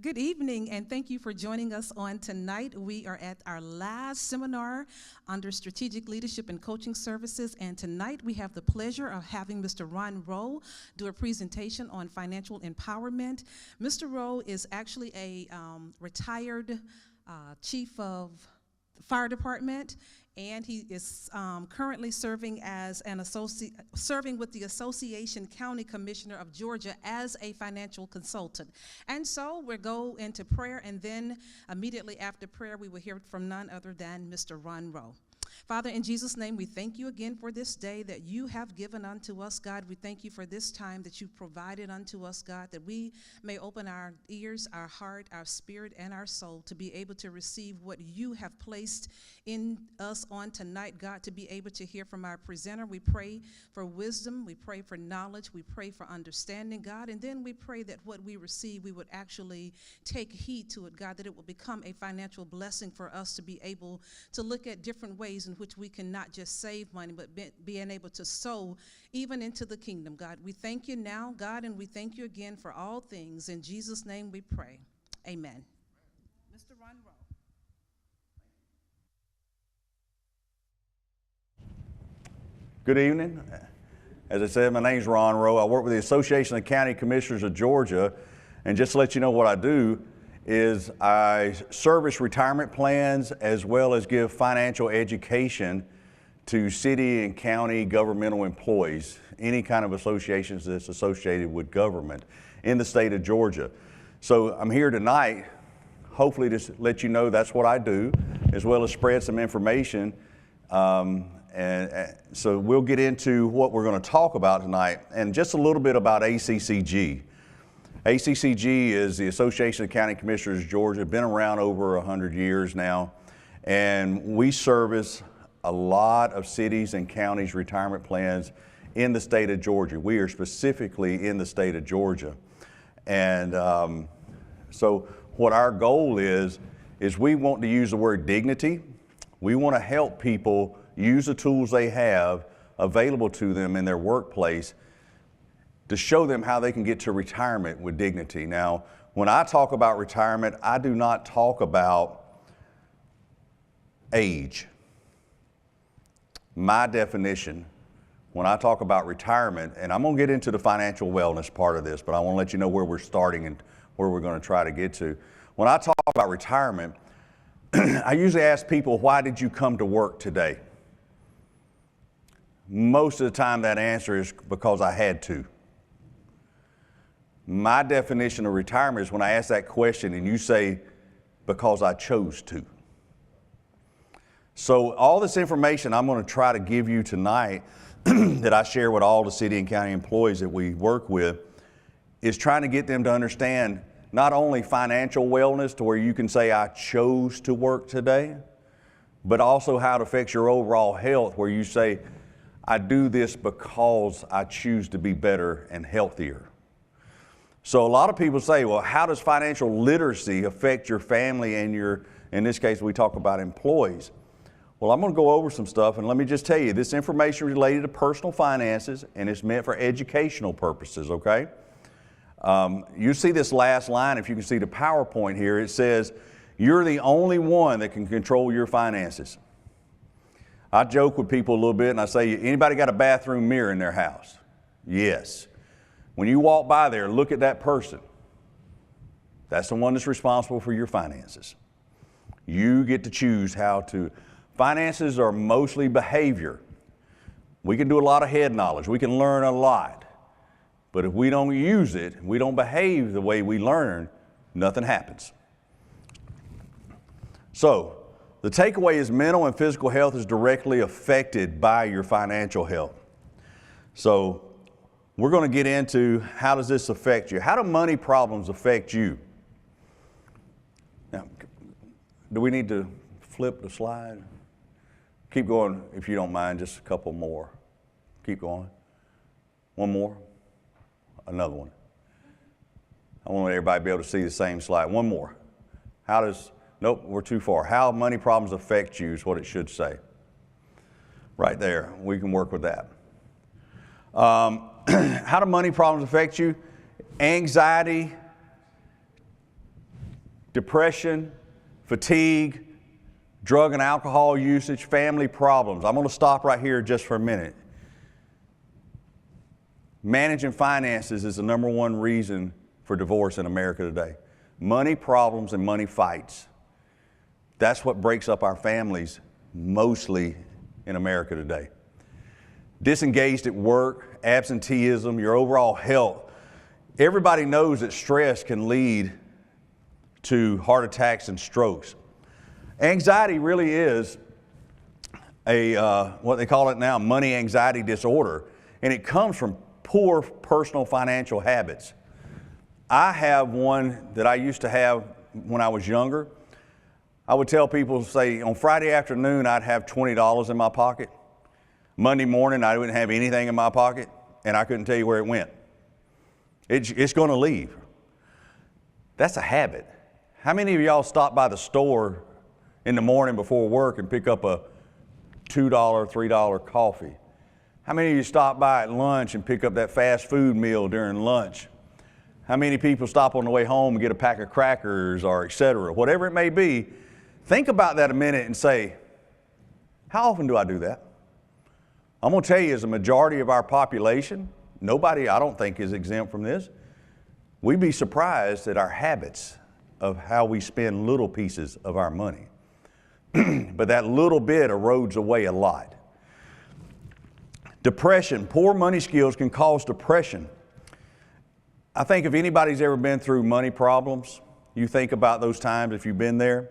Good evening, and thank you for joining us on tonight. We are at our last seminar under Strategic Leadership and Coaching Services, and tonight we have the pleasure of having Mr. Rowe do a presentation on financial empowerment. Mr. Rowe is actually a retired chief of the fire department, and he is currently serving as serving with the Association County Commissioner of Georgia as a financial consultant. And so we'll go into prayer, and then immediately after prayer, we will hear from none other than Mr. Rowe. Father, in Jesus' name, we thank you again for this day that you have given unto us, God. We thank you for this time that you've provided unto us, God, that we may open our ears, our heart, our spirit, and our soul to be able to receive what you have placed in us on tonight, God, to be able to hear from our presenter. We pray for wisdom. We pray for knowledge. We pray for understanding, God, and then we pray that what we receive, we would actually take heed to it, God, that it will become a financial blessing for us to be able to look at different ways in which we can not just save money, but being able to sow even into the kingdom, God. We thank you now, God, and we thank you again for all things. In Jesus' name we pray. Amen. Mr. Rowe. Good evening. As I said, my name is Ron Rowe. I work with the Association of County Commissioners of Georgia, and just to let you know what I do is I service retirement plans as well as give financial education to city and county governmental employees, any kind of associations that's associated with government in the state of Georgia. So I'm here tonight, hopefully to let you know that's what I do, as well as spread some information. And so we'll get into what we're going to talk about tonight, and just a little bit about ACCG. ACCG is the Association of County Commissioners of Georgia, been around over 100 years now, and we service a lot of cities and counties' retirement plans in the state of Georgia. We are specifically in the state of Georgia. And so what our goal is we want to use the word dignity. We want to help people use the tools they have available to them in their workplace to show them how they can get to retirement with dignity. Now, when I talk about retirement, I do not talk about age. My definition, when I talk about retirement, and I'm going to get into the financial wellness part of this, but I want to let you know where we're starting and where we're going to try to get to. When I talk about retirement, I usually ask people, why did you come to work today? Most of the time that answer is because I had to. My definition of retirement is when I ask that question and you say, because I chose to. So all this information I'm going to try to give you tonight that I share with all the city and county employees that we work with is trying to get them to understand not only financial wellness to where you can say I chose to work today, but also how it affects your overall health where you say I do this because I choose to be better and healthier. So a lot of people say, well, how does financial literacy affect your family and your, in this case, we talk about employees. Well, I'm going to go over some stuff, and let me just tell you, this information is related to personal finances, and it's meant for educational purposes, okay? You see this last line, if you can see the PowerPoint here, it says, you're the only one that can control your finances. I joke with people a little bit, and I say, anybody got a bathroom mirror in their house? Yes. When you walk by there, look at that person. That's the one that's responsible for your finances. You get to choose how to. Finances are mostly behavior. We can do a lot of head knowledge. We can learn a lot. But if we don't use it, we don't behave the way we learn, nothing happens. So, the takeaway is mental and physical health is directly affected by your financial health. So, we're going to get into how does this affect you? How do money problems affect you? Now, do we need to flip the slide? Keep going if you don't mind, just a couple more. Keep going. One more. Another one. I want everybody to be able to see the same slide. One more. How does, nope, we're too far. How money problems affect you is what it should say. Right there, we can work with that. How do money problems affect you? Anxiety, depression, fatigue, drug and alcohol usage, family problems. I'm going to stop right here just for a minute. Managing finances is the number one reason for divorce in America today. Money problems and money fights. That's what breaks up our families mostly in America today. Disengaged at work, absenteeism, your overall health. Everybody knows that stress can lead to heart attacks and strokes. Anxiety really is what they call it now, money anxiety disorder, and it comes from poor personal financial habits. I have one that I used to have when I was younger. I would tell people, say, on Friday afternoon, I'd have $20 in my pocket. Monday morning, I wouldn't have anything in my pocket, and I couldn't tell you where it went. It's going to leave. That's a habit. How many of y'all stop by the store in the morning before work and pick up a $2, $3 coffee? How many of you stop by at lunch and pick up that fast food meal during lunch? How many people stop on the way home and get a pack of crackers or et cetera? Whatever it may be, think about that a minute and say, how often do I do that? I'm going to tell you, as a majority of our population, nobody I don't think is exempt from this. We'd be surprised at our habits of how we spend little pieces of our money. But that little bit erodes away a lot. Depression, poor money skills can cause depression. I think if anybody's ever been through money problems, you think about those times if you've been there,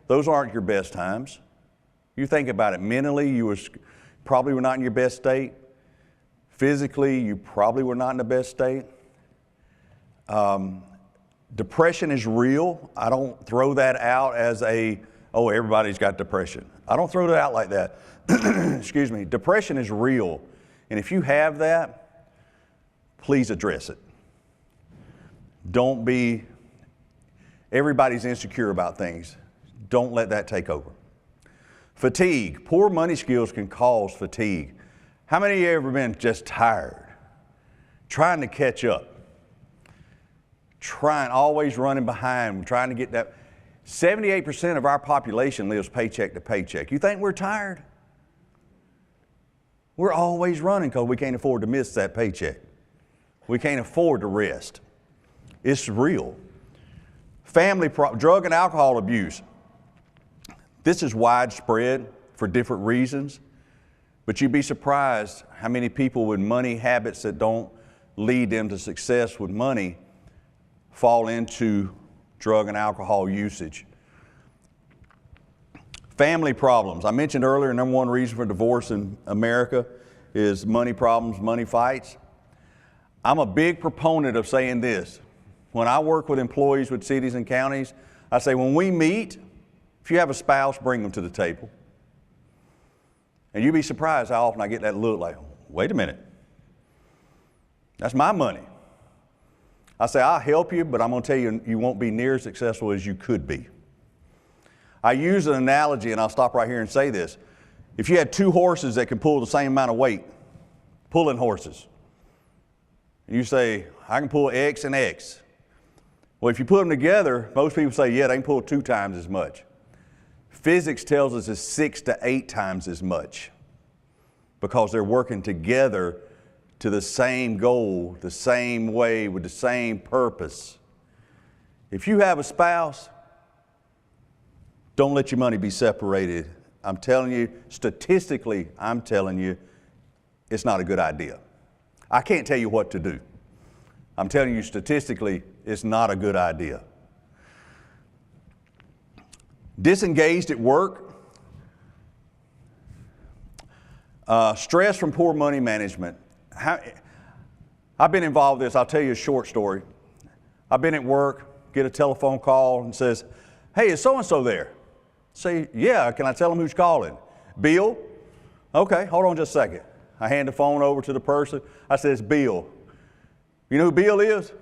those aren't your best times. You think about it mentally, you probably were not in your best state. Physically, you probably were not in the best state. Depression is real. I don't throw that out as oh, everybody's got depression. I don't throw that out like that. Excuse me. Depression is real. And if you have that, please address it. Don't be, everybody's insecure about things. Don't let that take over. Fatigue. Poor money skills can cause fatigue. How many of you have ever been just tired, trying to catch up, always running behind, trying to get that? 78% of our population lives paycheck to paycheck. You think we're tired? We're always running because we can't afford to miss that paycheck. We can't afford to rest. It's real. Drug and alcohol abuse. This is widespread for different reasons, but you'd be surprised how many people with money habits that don't lead them to success with money fall into drug and alcohol usage. Family problems. I mentioned earlier, number one reason for divorce in America is money problems, money fights. I'm a big proponent of saying this. When I work with employees with cities and counties, I say when we meet, if you have a spouse, bring them to the table. And you'd be surprised how often I get that look like, wait a minute, that's my money. I say, I'll help you, but I'm going to tell you, you won't be near as successful as you could be. I use an analogy, and I'll stop right here and say this. If you had two horses that could pull the same amount of weight, pulling horses, and you say, I can pull X and X. Well, if you put them together, most people say, yeah, they can pull 2 times as much. Physics tells us it's 6 to 8 times as much because they're working together to the same goal, the same way, with the same purpose. If you have a spouse, don't let your money be separated. I'm telling you, statistically, I'm telling you, it's not a good idea. I can't tell you what to do. I'm telling you, statistically, it's not a good idea. Disengaged at work. Stress from poor money management. I've been involved in this. I'll tell you a short story. I've been at work, get a telephone call and says, hey, is so-and-so there? Say, yeah, can I tell them who's calling? Bill? Okay, hold on just a second. I hand the phone over to the person. I said, it's Bill. You know who Bill is?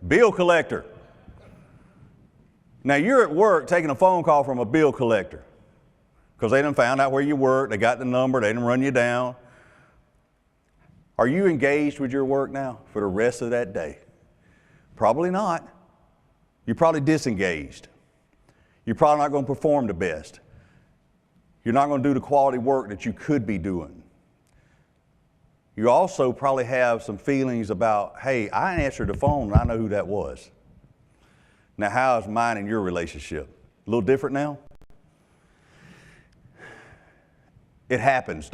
Bill collector. Now you're at work taking a phone call from a bill collector because they done found out where you work, they got the number, they done run you down. Are you engaged with your work now for the rest of that day? Probably not. You're probably disengaged. You're probably not going to perform the best. You're not going to do the quality work that you could be doing. You also probably have some feelings about, hey, I answered the phone and I know who that was. Now, how is mine and your relationship? A little different now? It happens.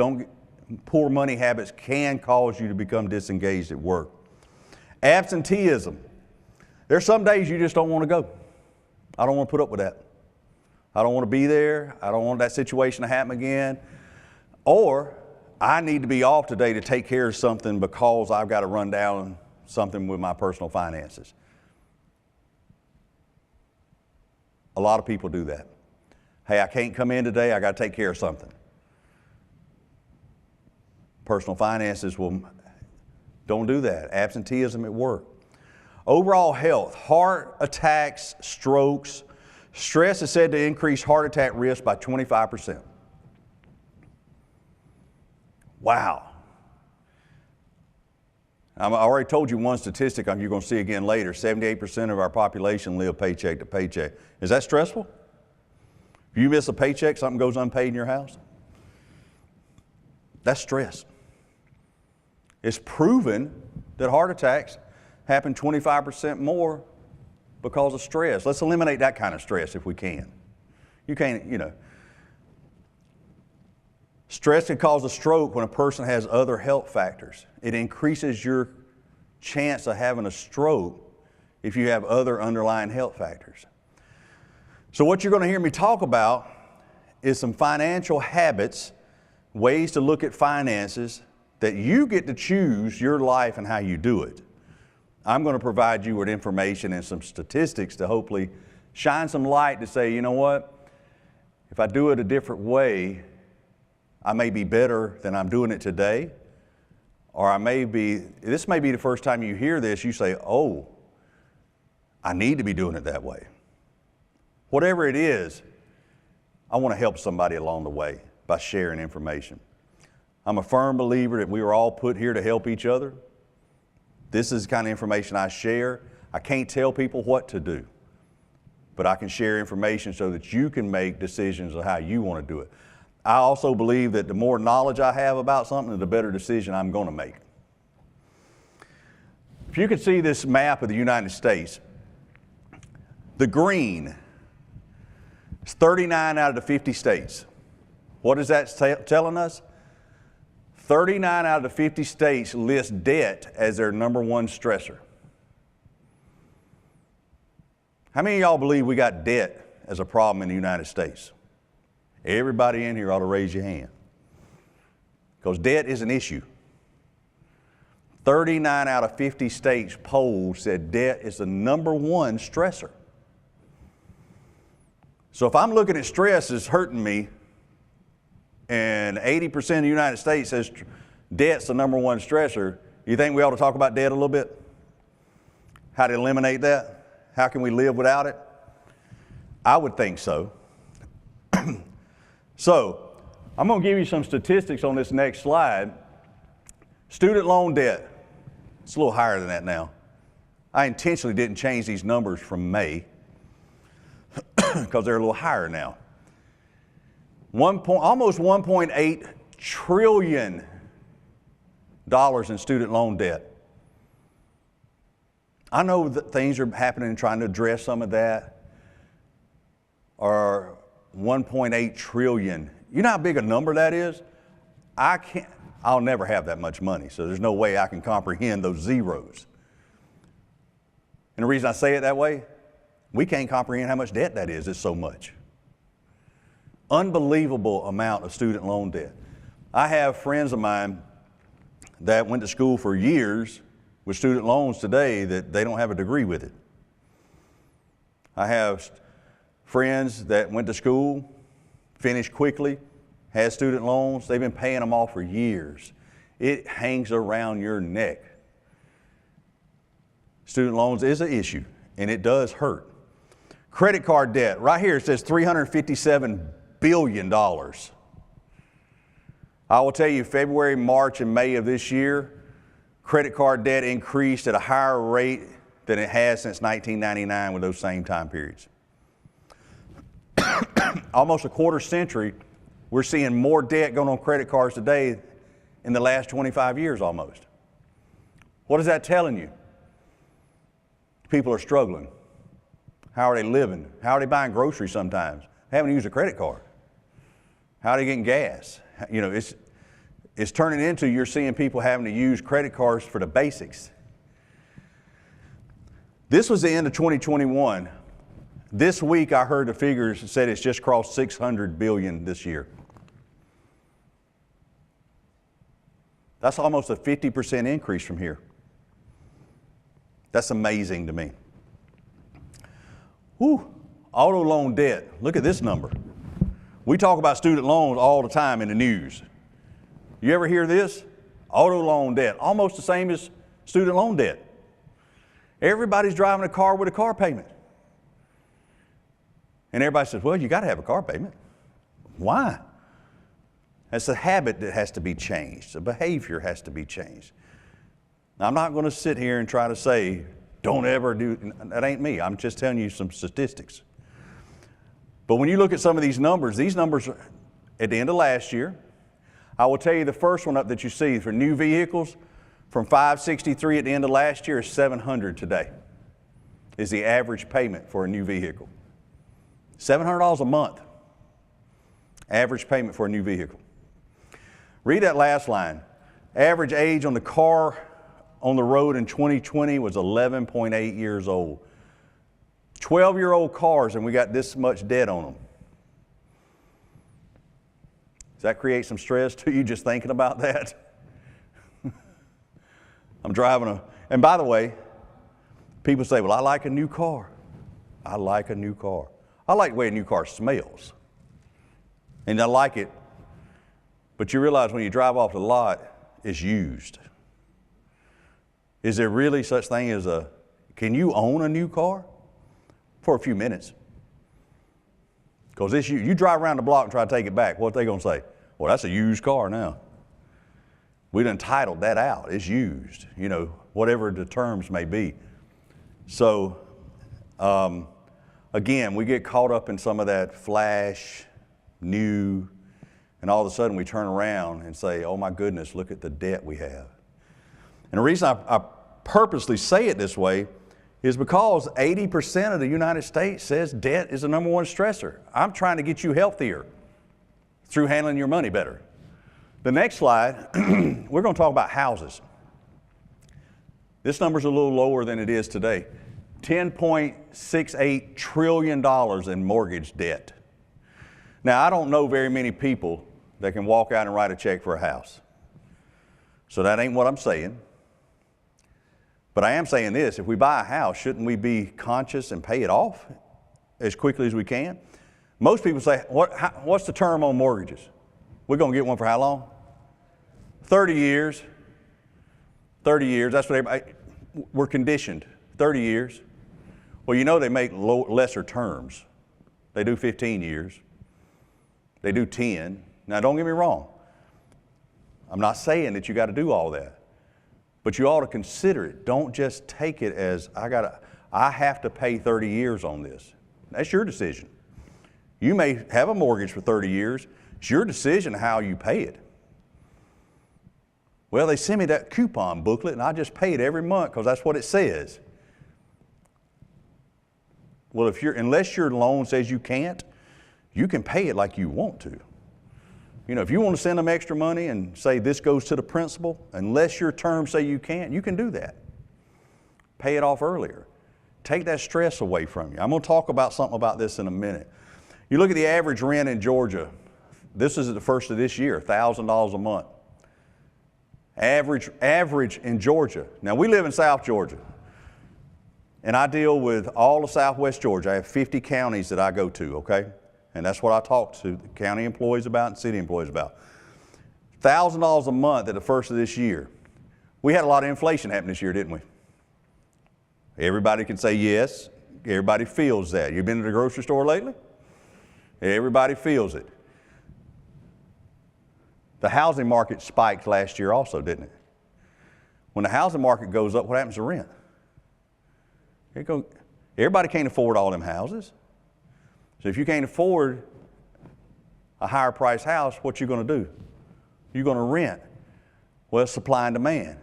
Poor money habits can cause you to become disengaged at work. Absenteeism. There's some days you just don't want to go. I don't want to put up with that. I don't want to be there. I don't want that situation to happen again. Or I need to be off today to take care of something because I've got to run down something with my personal finances. A lot of people do that. Hey, I can't come in today. I got to take care of something. Personal finances don't do that. Absenteeism at work. Overall health, heart attacks, strokes. Stress is said to increase heart attack risk by 25%. Wow. I already told you one statistic you're going to see again later. 78% of our population live paycheck to paycheck. Is that stressful? If you miss a paycheck, something goes unpaid in your house? That's stress. It's proven that heart attacks happen 25% more because of stress. Let's eliminate that kind of stress if we can. You can't, Stress can cause a stroke when a person has other health factors. It increases your chance of having a stroke if you have other underlying health factors. So what you're going to hear me talk about is some financial habits, ways to look at finances that you get to choose your life and how you do it. I'm going to provide you with information and some statistics to hopefully shine some light to say, you know what, if I do it a different way, I may be better than I'm doing it today, or this may be the first time you hear this, you say, oh, I need to be doing it that way. Whatever it is, I want to help somebody along the way by sharing information. I'm a firm believer that we were all put here to help each other. This is the kind of information I share. I can't tell people what to do, but I can share information so that you can make decisions on how you want to do it. I also believe that the more knowledge I have about something, the better decision I'm going to make. If you could see this map of the United States, the green is 39 out of the 50 states. What is that telling us? 39 out of the 50 states list debt as their number one stressor. How many of y'all believe we got debt as a problem in the United States? Everybody in here ought to raise your hand, because debt is an issue. 39 out of 50 states polled said debt is the number one stressor. So if I'm looking at stress as hurting me, and 80% of the United States says debt's the number one stressor, you think we ought to talk about debt a little bit? How to eliminate that? How can we live without it? I would think so. So, I'm going to give you some statistics on this next slide. Student loan debt, it's a little higher than that now. I intentionally didn't change these numbers from May because they're a little higher now. Almost $1.8 trillion in student loan debt. I know that things are happening trying to address some of that. Or 1.8 trillion. You know how big a number that is? I'll never have that much money, so there's no way I can comprehend those zeros. And the reason I say it that way, we can't comprehend how much debt that is. It's so much. Unbelievable amount of student loan debt. I have friends of mine that went to school for years with student loans today that they don't have a degree with it. I have friends that went to school, finished quickly, had student loans. They've been paying them off for years. It hangs around your neck. Student loans is an issue, and it does hurt. Credit card debt, right here it says $357 billion. I will tell you, February, March, and May of this year, credit card debt increased at a higher rate than it has since 1999 with those same time periods. almost a quarter century, we're seeing more debt going on credit cards today in the last 25 years almost. What is that telling you? People are struggling. How are they living? How are they buying groceries sometimes? They haven't used a credit card. How are they getting gas? You know, it's turning into you're seeing people having to use credit cards for the basics. This was the end of 2021. This week I heard the figures said it's just crossed 600 billion this year. That's almost a 50% increase from here. That's amazing to me. Whew, auto loan debt. Look at this number. We talk about student loans all the time in the news. You ever hear this? Auto loan debt, almost the same as student loan debt. Everybody's driving a car with a car payment. And everybody says, well, you got to have a car payment. Why? That's a habit that has to be changed. The behavior has to be changed. Now, I'm not going to sit here and try to say, don't ever do, that ain't me. I'm just telling you some statistics. But when you look at some of these numbers at the end of last year, I will tell you the first one up that you see for new vehicles from 563 at the end of last year is 700 today is the average payment for a new vehicle. $700 a month, average payment for a new vehicle. Read that last line. Average age on the car on the road in 2020 was 11.8 years old. 12-year-old cars and we got this much debt on them. Does that create some stress to you just thinking about that? I'm driving and by the way, people say, well, I like a new car. I like a new car. I like the way a new car smells. And I like it, but you realize when you drive off the lot, it's used. Is there really such thing as can you own a new car? For a few minutes. Because you drive around the block and try to take it back, what are they going to say? Well, that's a used car now. We done titled that out. It's used, you know, whatever the terms may be. So, again, we get caught up in some of that flash, new, and all of a sudden we turn around and say, oh my goodness, look at the debt we have. And the reason I purposely say it this way is because 80% of the United States says debt is the number one stressor. I'm trying to get you healthier through handling your money better. The next slide, we're going to talk about houses. This number's a little lower than it is today. $10.68 trillion in mortgage debt. Now, I don't know very many people that can walk out and write a check for a house. So that ain't what I'm saying. But I am saying this, if we buy a house, shouldn't we be conscious and pay it off as quickly as we can? Most people say, what's the term on mortgages? We're going to get one for how long? 30 years. 30 years, that's what everybody, we're conditioned. 30 years. Well, you know they make lesser terms. They do 15 years. They do 10. Now, don't get me wrong. I'm not saying that you got to do all that. But you ought to consider it. Don't just take it as, I have to pay 30 years on this. That's your decision. You may have a mortgage for 30 years. It's your decision how you pay it. Well, they send me that coupon booklet and I just pay it every month because that's what it says. Well, unless your loan says you can't, you can pay it like you want to. You know, if you want to send them extra money and say this goes to the principal, unless your terms say you can't, you can do that. Pay it off earlier. Take that stress away from you. I'm going to talk about something about this in a minute. You look at the average rent in Georgia. This is the first of this year, $1,000 a month. Average in Georgia. Now, we live in South Georgia, and I deal with all of Southwest Georgia. I have 50 counties that I go to, okay? And that's what I talk to the county employees about and city employees about. $1,000 a month at the first of this year. We had a lot of inflation happen this year, didn't we? Everybody can say yes. Everybody feels that. You've been to the grocery store lately? Everybody feels it. The housing market spiked last year also, didn't it? When the housing market goes up, what happens to rent? Everybody can't afford all them houses. So if you can't afford a higher priced house, what you going to do? You're going to rent. Well, supply and demand.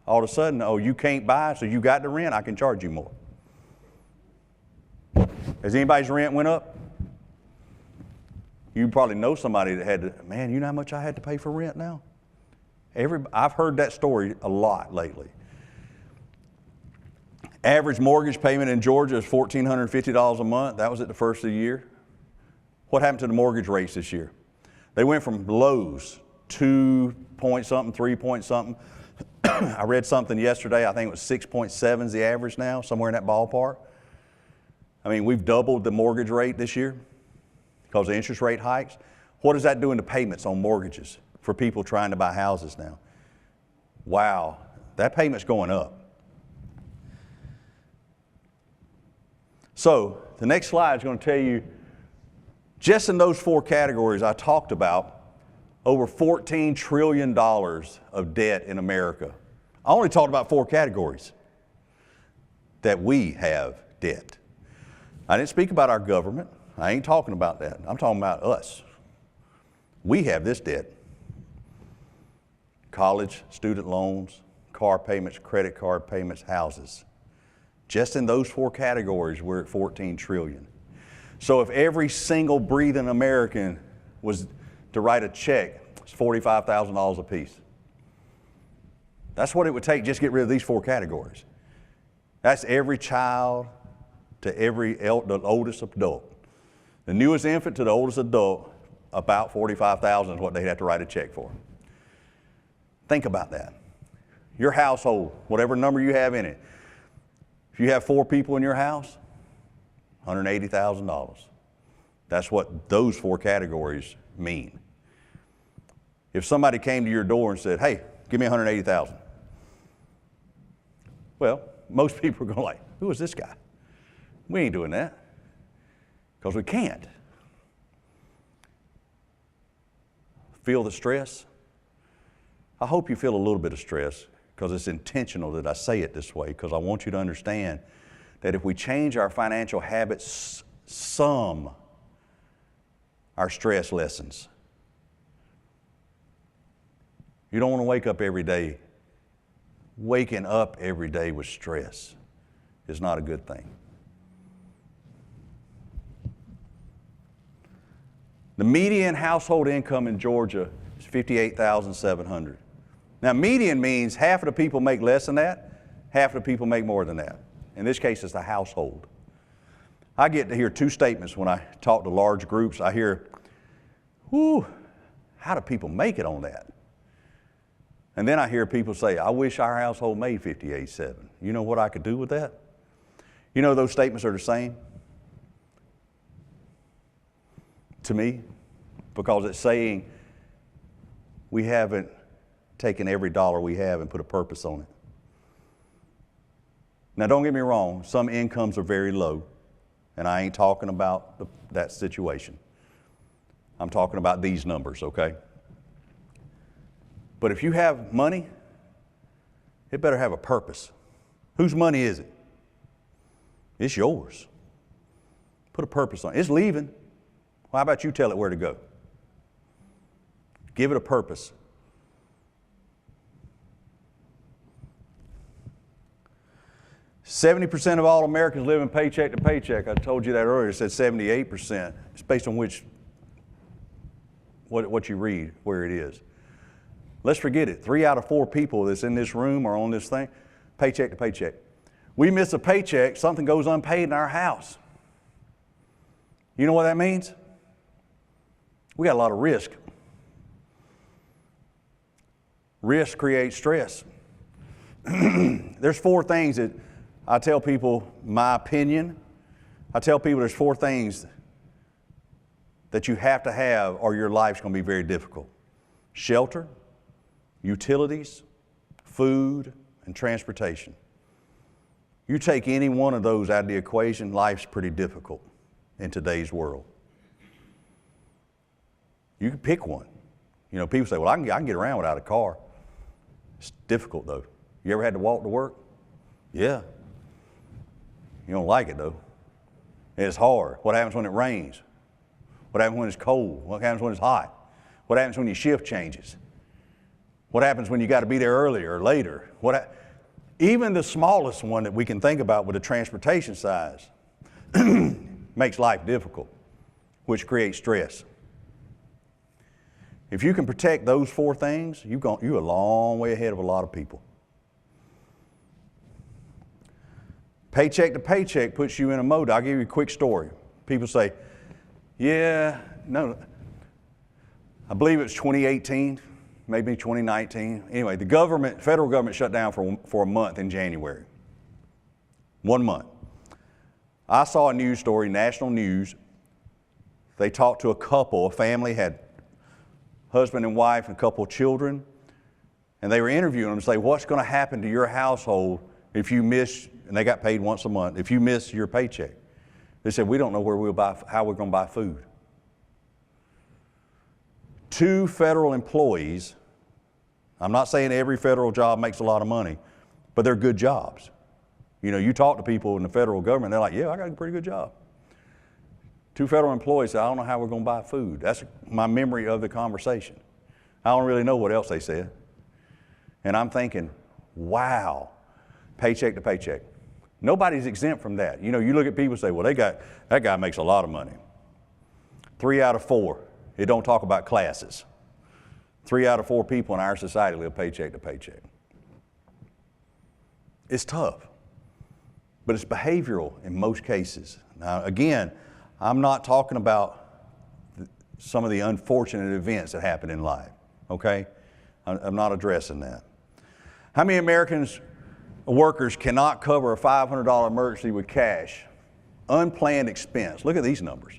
All of a sudden, oh, you can't buy, so you got to rent, I can charge you more. Has anybody's rent went up? You probably know somebody that had to, man, you know how much I had to pay for rent now? I've heard that story a lot lately. Average mortgage payment in Georgia is $1,450 a month. That was at the first of the year. What happened to the mortgage rates this year? They went from lows, 2 point something, 3 point something. I read something yesterday, I think it was 6.7 is the average now, somewhere in that ballpark. I mean, we've doubled the mortgage rate this year because of interest rate hikes. What is that doing to payments on mortgages for people trying to buy houses now? Wow, that payment's going up. So the next slide is going to tell you, just in those 4 categories I talked about, over $14 trillion of debt in America. I only talked about 4 categories that we have debt. I didn't speak about our government. I ain't talking about that. I'm talking about us. We have this debt. College, student loans, car payments, credit card payments, houses. Just in those 4 categories, we're at $14 trillion. So if every single breathing American was to write a check, it's $45,000 a piece. That's what it would take just to get rid of these 4 categories. That's every child to the oldest adult. The newest infant to the oldest adult, about $45,000 is what they'd have to write a check for. Think about that. Your household, whatever number you have in it, if you have 4 people in your house, $180,000. That's what those 4 categories mean. If somebody came to your door and said, hey, give me $180,000. Well, most people are going like, who is this guy? We ain't doing that because we can't. Feel the stress? I hope you feel a little bit of stress because it's intentional that I say it this way, because I want you to understand that if we change our financial habits some, our stress lessens. You don't want to wake up every day. Waking up every day with stress is not a good thing. The median household income in Georgia is $58,700. Now, median means half of the people make less than that, half of the people make more than that. In this case, it's the household. I get to hear 2 statements when I talk to large groups. I hear, whew, how do people make it on that? And then I hear people say, I wish our household made $58,700. You know what I could do with that? You know those statements are the same to me, because it's saying we haven't taken every dollar we have and put a purpose on it. Now, don't get me wrong, some incomes are very low, and I ain't talking about that situation. I'm talking about these numbers, okay? But if you have money, it better have a purpose. Whose money is it? It's yours. Put a purpose on it. It's leaving. Well, how about you tell it where to go? Give it a purpose. %70 of all Americans live in paycheck to paycheck. I told you that earlier. It said 78%. It's based on what you read, where it is. Let's forget it. 3 out of 4 people that's in this room or on this thing, paycheck to paycheck. We miss a paycheck, something goes unpaid in our house. You know what that means? We got a lot of risk. Risk creates stress. There's 4 things that I tell people, my opinion. I tell people there's 4 things that you have to have or your life's going to be very difficult. Shelter, utilities, food, and transportation. You take any one of those out of the equation, life's pretty difficult in today's world. You can pick one. You know, people say, well, I can get around without a car. It's difficult, though. You ever had to walk to work? Yeah. You don't like it, though. It's hard. What happens when it rains? What happens when it's cold? What happens when it's hot? What happens when your shift changes? What happens when you got to be there earlier or later? Even the smallest one that we can think about with the transportation size makes life difficult, which creates stress. If you can protect those four things, you're a long way ahead of a lot of people. Paycheck to paycheck puts you in a mode. I'll give you a quick story. People say, yeah, no, I believe it's 2018, maybe 2019. Anyway, the federal government shut down for a month in January. 1 month. I saw a news story, national news. They talked to a family, had husband and wife and a couple of children, and they were interviewing them to say, what's going to happen to your household if you miss, and they got paid once a month, if you miss your paycheck? They said, we don't know how we're going to buy food. 2 federal employees, I'm not saying every federal job makes a lot of money, but they're good jobs. You know, you talk to people in the federal government, they're like, yeah, I got a pretty good job. 2 federal employees said, I don't know how we're going to buy food. That's my memory of the conversation. I don't really know what else they said. And I'm thinking, wow, paycheck to paycheck. Nobody's exempt from that. You know, you look at people and say, well, that guy makes a lot of money. 3 out of 4, it don't talk about classes. 3 out of 4 people in our society live paycheck to paycheck. It's tough, but it's behavioral in most cases. Now, again, I'm not talking about some of the unfortunate events that happen in life, okay? I'm not addressing that. How many workers cannot cover a $500 emergency with cash? Unplanned expense. Look at these numbers.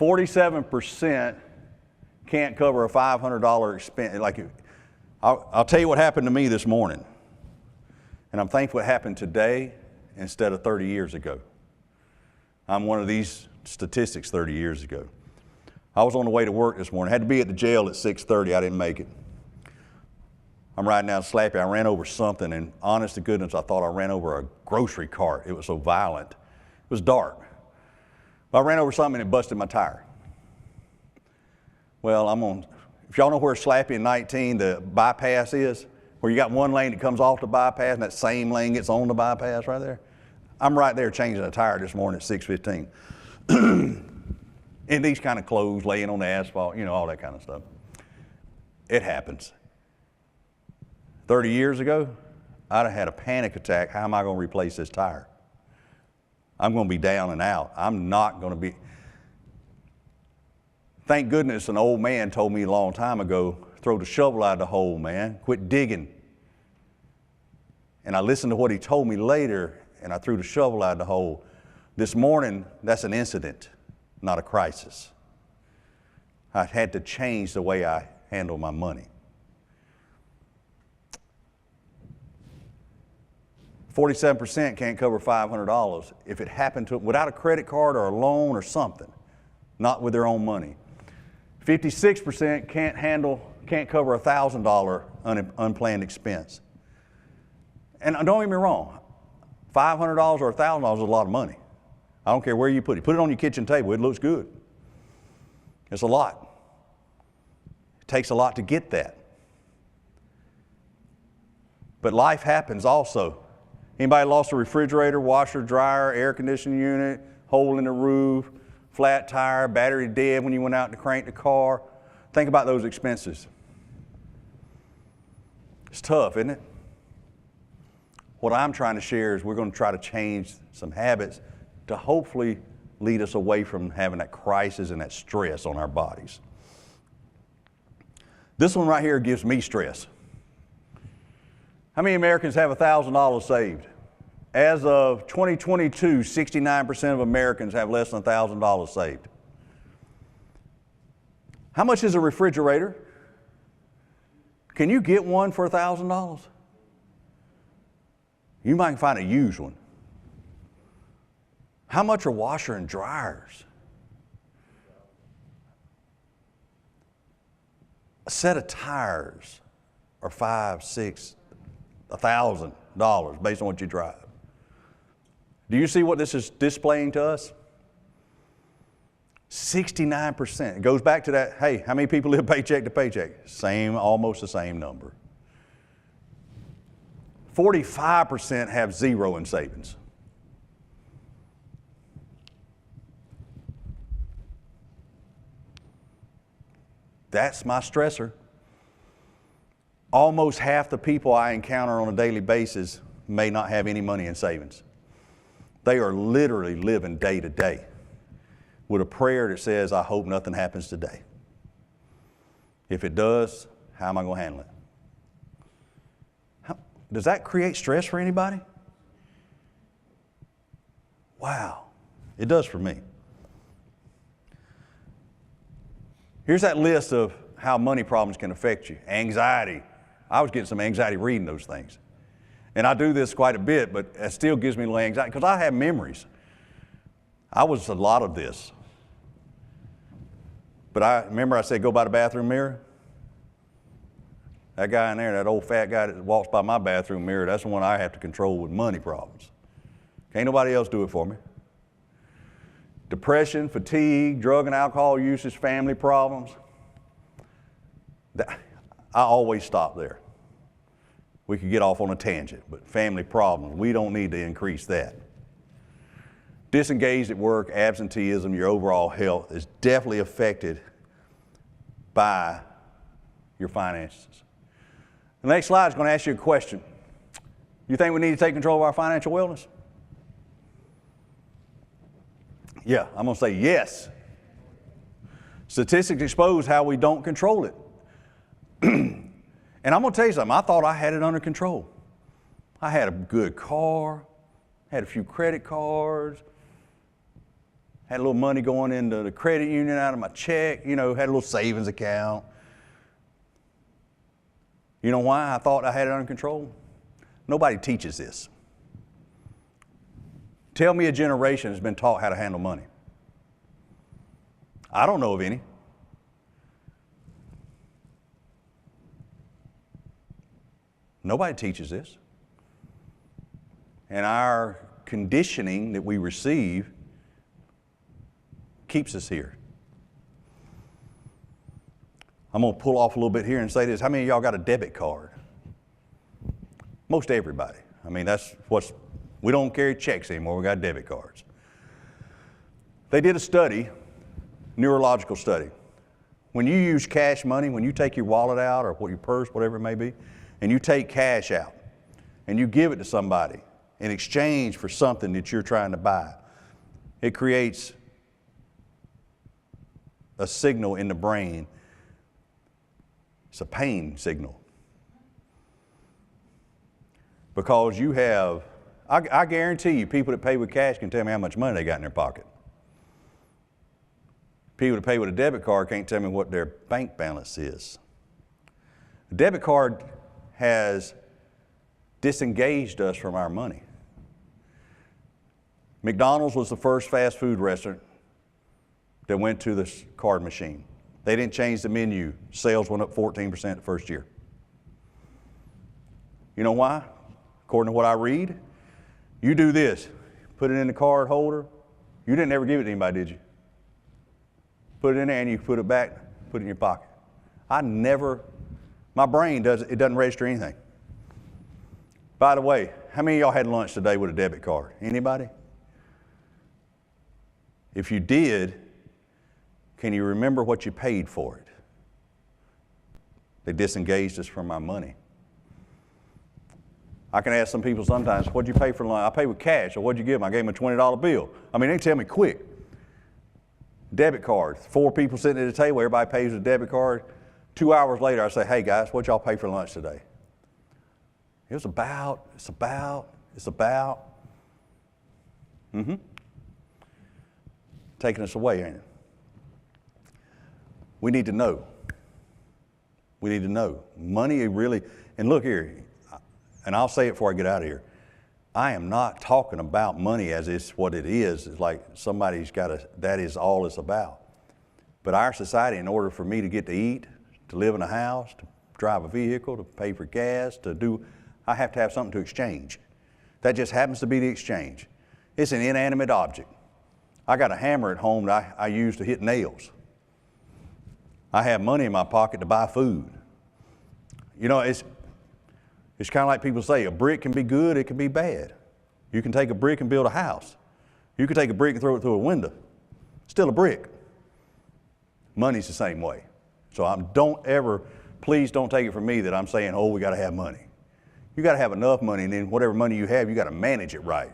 47% can't cover a $500 expense. I'll tell you what happened to me this morning. And I'm thankful it happened today instead of 30 years ago. I'm one of these statistics 30 years ago. I was on the way to work this morning. I had to be at the jail at 6:30. I didn't make it. I'm riding down Slappy. I ran over something, and honest to goodness, I thought I ran over a grocery cart. It was so violent. It was dark. But I ran over something and it busted my tire. Well, if y'all know where Slappy and 19, the bypass is, where you got one lane that comes off the bypass and that same lane gets on the bypass right there. I'm right there changing a tire this morning at 6:15. In these kind of clothes, laying on the asphalt, you know, all that kind of stuff. It happens. 30 years ago, I'd have had a panic attack. How am I going to replace this tire? I'm going to be down and out. I'm not going to be. Thank goodness an old man told me a long time ago, throw the shovel out of the hole, man. Quit digging. And I listened to what he told me later, and I threw the shovel out of the hole. This morning, that's an incident, not a crisis. I had to change the way I handle my money. 47% can't cover $500 if it happened to without a credit card or a loan or something, not with their own money. 56% can't cover a $1,000 unplanned expense. And don't get me wrong, $500 or $1,000 is a lot of money. I don't care where you put it. Put it on your kitchen table. It looks good. It's a lot. It takes a lot to get that. But life happens also. Anybody lost a refrigerator, washer, dryer, air conditioning unit, hole in the roof, flat tire, battery dead when you went out to crank the car? Think about those expenses. It's tough, isn't it? What I'm trying to share is we're going to try to change some habits to hopefully lead us away from having that crisis and that stress on our bodies. This one right here gives me stress. How many Americans have $1,000 saved? As of 2022, 69% of Americans have less than $1,000 saved. How much is a refrigerator? Can you get one for $1,000? You might find a used one. How much are washer and dryers? A set of tires are $500, $600, $1,000 based on what you drive. Do you see what this is displaying to us? 69%. It goes back to that, hey, how many people live paycheck to paycheck? Same, almost the same number. 45% have zero in savings. That's my stressor. Almost half the people I encounter on a daily basis may not have any money in savings. They are literally living day to day with a prayer that says, I hope nothing happens today. If it does, how am I going to handle it? Does that create stress for anybody? Wow, it does for me. Here's that list of how money problems can affect you. Anxiety. I was getting some anxiety reading those things. And I do this quite a bit, but it still gives me a little anxiety because I have memories. I was a lot of this. But I remember I said, go by the bathroom mirror. That guy in there, that old fat guy that walks by my bathroom mirror, that's the one I have to control with money problems. Can't nobody else do it for me. Depression, fatigue, drug and alcohol usage, family problems. I always stop there. We could get off on a tangent, but family problems, we don't need to increase that. Disengaged at work, absenteeism, your overall health is definitely affected by your finances. The next slide is going to ask you a question. You think we need to take control of our financial wellness? Yeah, I'm going to say yes. Statistics expose how we don't control it. And I'm going to tell you something. I thought I had it under control. I had a good car, had a few credit cards, had a little money going into the credit union out of my check, had a little savings account. You know why I thought I had it under control? Nobody teaches this. Tell me a generation has been taught how to handle money. I don't know of any. Nobody teaches this. And our conditioning that we receive keeps us here. I'm going to pull off a little bit here and say this. How many of y'all got a debit card? Most everybody. I mean, we don't carry checks anymore. We got debit cards. They did a study, neurological study. When you use cash money, when you take your wallet out or your purse, whatever it may be, and you take cash out and you give it to somebody in exchange for something that you're trying to buy, it creates a signal in the brain. It's a pain signal. Because you have, I guarantee you, people that pay with cash can tell me how much money they got in their pocket. People that pay with a debit card can't tell me what their bank balance is. A debit card has disengaged us from our money. McDonald's was the first fast food restaurant that went to the card machine. They didn't change the menu. Sales went up 14% the first year. You know why? According to what I read, you do this. Put it in the card holder. You didn't ever give it to anybody, did you? Put it in there and you put it back, put it in your pocket. My brain doesn't register anything. By the way, how many of y'all had lunch today with a debit card? Anybody? If you did, can you remember what you paid for it? They disengaged us from our money. I can ask some people sometimes, what'd you pay for lunch? I paid with cash, or what'd you give them? I gave them a $20 bill. I mean, they tell me quick. Debit card, 4 people sitting at a table, everybody pays with a debit card. 2 hours later, I say, hey guys, what'd y'all pay for lunch today? It's about. Taking us away, ain't it? We need to know. We need to know. Money really, and look here, and I'll say it before I get out of here. I am not talking about money as it's what it is. It's like somebody's that is all it's about. But our society, in order for me to get to eat, to live in a house, to drive a vehicle, to pay for gas, I have to have something to exchange. That just happens to be the exchange. It's an inanimate object. I got a hammer at home that I use to hit nails. I have money in my pocket to buy food. You know, it's kind of like people say, a brick can be good, it can be bad. You can take a brick and build a house. You can take a brick and throw it through a window. Still a brick. Money's the same way. So please don't take it from me that I'm saying, oh, we got to have money. You got to have enough money, and then whatever money you have, you got to manage it right.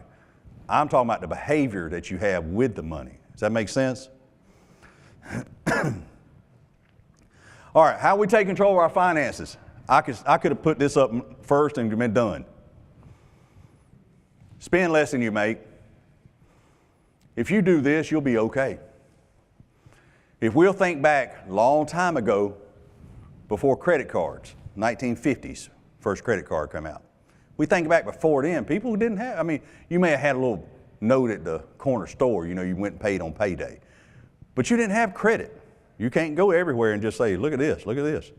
I'm talking about the behavior that you have with the money. Does that make sense? All right, how we take control of our finances. I could have put this up first and been done. Spend less than you make. If you do this, you'll be okay. If we'll think back a long time ago, before credit cards, 1950s, first credit card came out. We think back before then, people who didn't have, you may have had a little note at the corner store, you went and paid on payday. But you didn't have credit. You can't go everywhere and just say, look at this, look at this.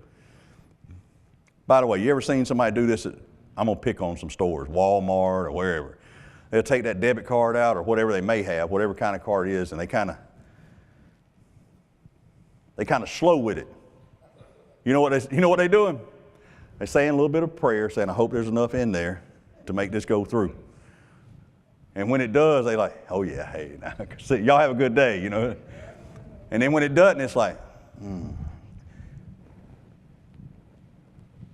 By the way, you ever seen somebody do this I'm going to pick on some stores, Walmart or wherever. They'll take that debit card out or whatever they may have, whatever kind of card it is, and they kind of slow with it. You know what they're doing? They're saying a little bit of prayer, saying, I hope there's enough in there to make this go through. And when it does, they like, oh yeah, hey, y'all have a good day, And then when it doesn't, it's like,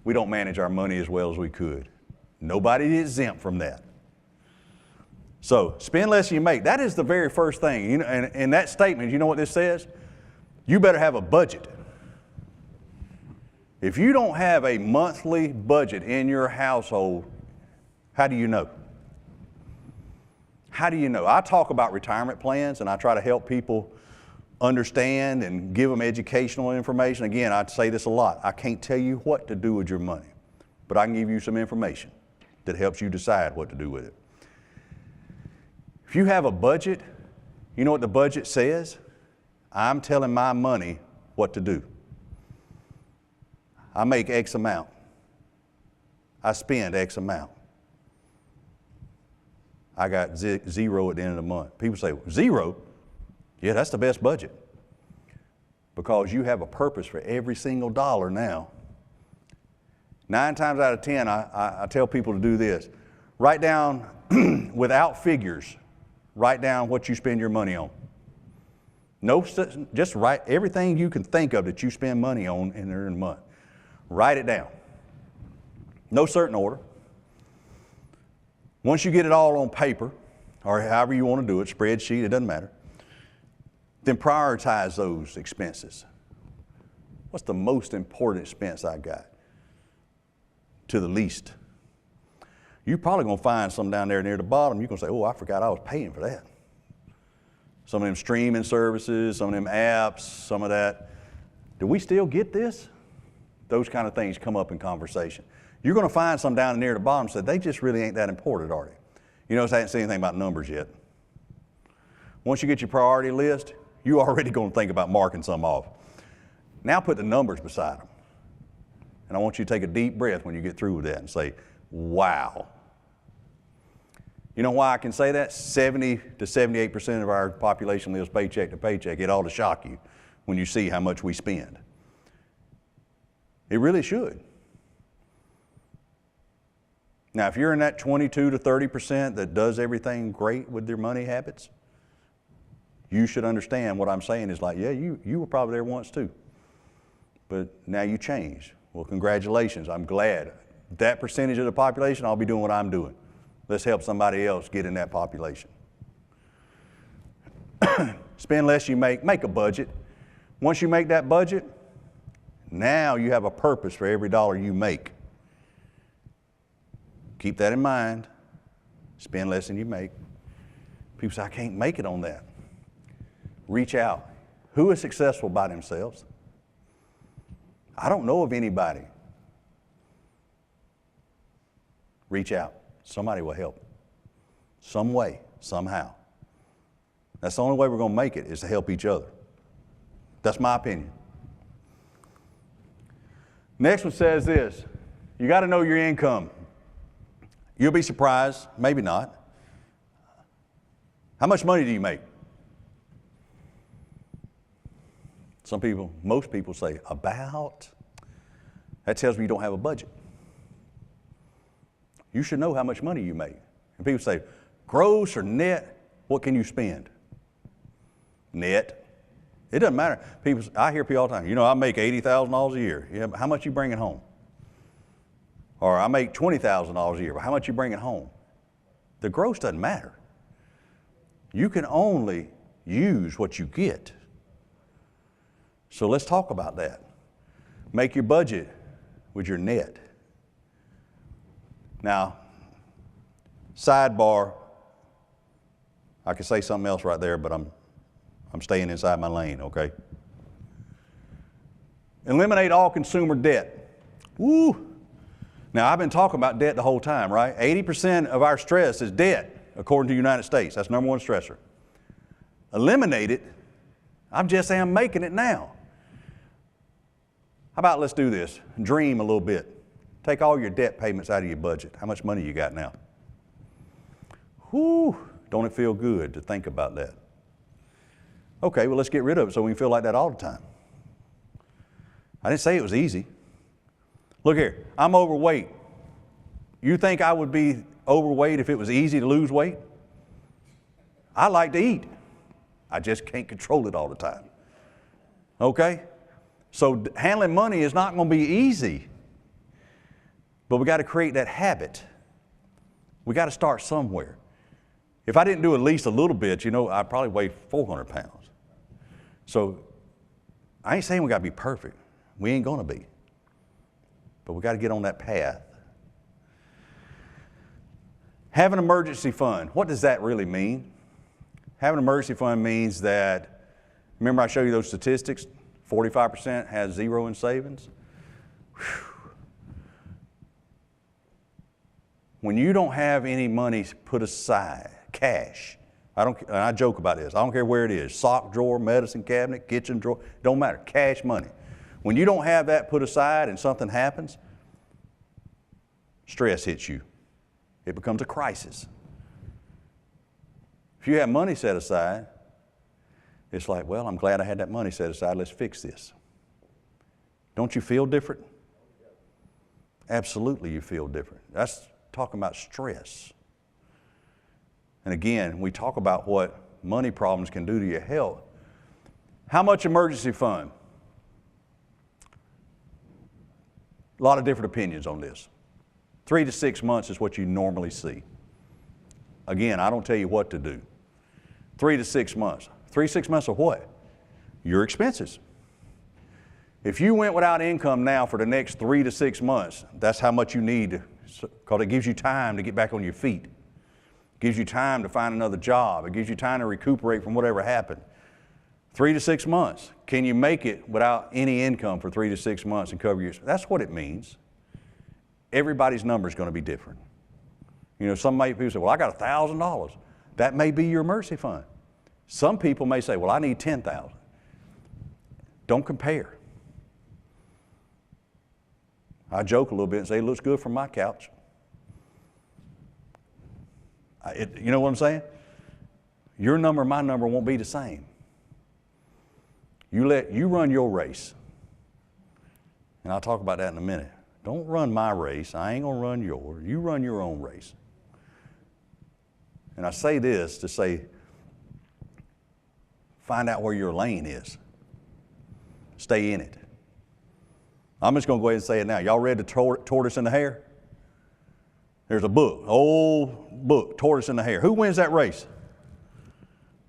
we don't manage our money as well as we could. Nobody is exempt from that. So spend less than you make. That is the very first thing. And in that statement, you know what this says? You better have a budget. If you don't have a monthly budget in your household, how do you know? How do you know? I talk about retirement plans and I try to help people understand and give them educational information. Again, I say this a lot. I can't tell you what to do with your money, but I can give you some information that helps you decide what to do with it. If you have a budget, you know what the budget says? I'm telling my money what to do. I make X amount. I spend X amount. I got zero at the end of the month. People say, zero? Yeah, that's the best budget. Because you have a purpose for every single dollar now. 9 times out of 10, I tell people to do this. Write down, without figures, write down what you spend your money on. Just write everything you can think of that you spend money on in a month. Write it down. No certain order. Once you get it all on paper, or however you want to do it, spreadsheet, it doesn't matter, then prioritize those expenses. What's the most important expense I got? To the least. You're probably going to find some down there near the bottom. You're going to say, oh, I forgot I was paying for that. Some of them streaming services, some of them apps, some of that. Do we still get this? Those kind of things come up in conversation. You're going to find some down near the bottom that they just really ain't that important, are they? You notice I haven't seen anything about numbers yet. Once you get your priority list, you're already going to think about marking some off. Now put the numbers beside them. And I want you to take a deep breath when you get through with that and say, wow. You know why I can say that? 70 to 78% of our population lives paycheck to paycheck. It ought to shock you when you see how much we spend. It really should. Now, if you're in that 22 to 30% that does everything great with their money habits, you should understand what I'm saying is like, yeah, you were probably there once too. But now you changed. Well, congratulations. I'm glad. That percentage of the population, I'll be doing what I'm doing. Let's help somebody else get in that population. Spend less you make a budget. Once you make that budget, now you have a purpose for every dollar you make. Keep that in mind. Spend less than you make. People say, I can't make it on that. Reach out. Who is successful by themselves? I don't know of anybody. Reach out. Somebody will help. Some way, somehow. That's the only way we're going to make it, is to help each other. That's my opinion. Next one says this. You got to know your income. You'll be surprised, maybe not. How much money do you make? Most people say, about? That tells me you don't have a budget. You should know how much money you make. And people say, gross or net, what can you spend? Net. It doesn't matter. I hear people all the time, I make $80,000 a year. Yeah, but how much you bringing home? Or I make $20,000 a year, but how much you bringing home? The gross doesn't matter. You can only use what you get. So let's talk about that. Make your budget with your net. Now, sidebar, I could say something else right there, but I'm staying inside my lane, okay? Eliminate all consumer debt. Woo! Now, I've been talking about debt the whole time, right? 80% of our stress is debt, according to the United States. That's number one stressor. Eliminate it. I'm just saying I'm making it now. How about let's do this? Dream a little bit. Take all your debt payments out of your budget. How much money you got now? Whew, don't it feel good to think about that? Okay, well, let's get rid of it so we can feel like that all the time. I didn't say it was easy. Look here, I'm overweight. You think I would be overweight if it was easy to lose weight? I like to eat. I just can't control it all the time. Okay? So handling money is not going to be easy. But we got to create that habit. We got to start somewhere. If I didn't do at least a little bit, I'd probably weigh 400 pounds. So I ain't saying we got to be perfect. We ain't going to be. But we got to get on that path. Have an emergency fund. What does that really mean? Having an emergency fund means that, remember I showed you those statistics? 45% has zero in savings. Whew. When you don't have any money put aside, cash, and I joke about this, I don't care where it is, sock drawer, medicine cabinet, kitchen drawer, don't matter, cash money. When you don't have that put aside and something happens, stress hits you. It becomes a crisis. If you have money set aside, it's like, well, I'm glad I had that money set aside, let's fix this. Don't you feel different? Absolutely you feel different. That's talking about stress. And again, we talk about what money problems can do to your health. How much emergency fund? A lot of different opinions on this. 3 to 6 months is what you normally see. Again, I don't tell you what to do. 3 to 6 months. 3 to 6 months of what? Your expenses. If you went without income now for the next 3 to 6 months, that's how much you need, because it gives you time to get back on your feet. It gives you time to find another job. It gives you time to recuperate from whatever happened. 3 to 6 months. Can you make it without any income for 3 to 6 months and cover your? That's what it means. Everybody's number is going to be different. Some people say, well, I got $1,000. That may be your emergency fund. Some people may say, well, I need $10,000. Don't compare. I joke a little bit and say, it looks good from my couch. You know what I'm saying? Your number, my number won't be the same. You run your race. And I'll talk about that in a minute. Don't run my race. I ain't going to run yours. You run your own race. And I say this to say, find out where your lane is. Stay in it. I'm just going to go ahead and say it now. Y'all read The Tortoise and the Hare? There's a book, old book, Tortoise and the Hare. Who wins that race?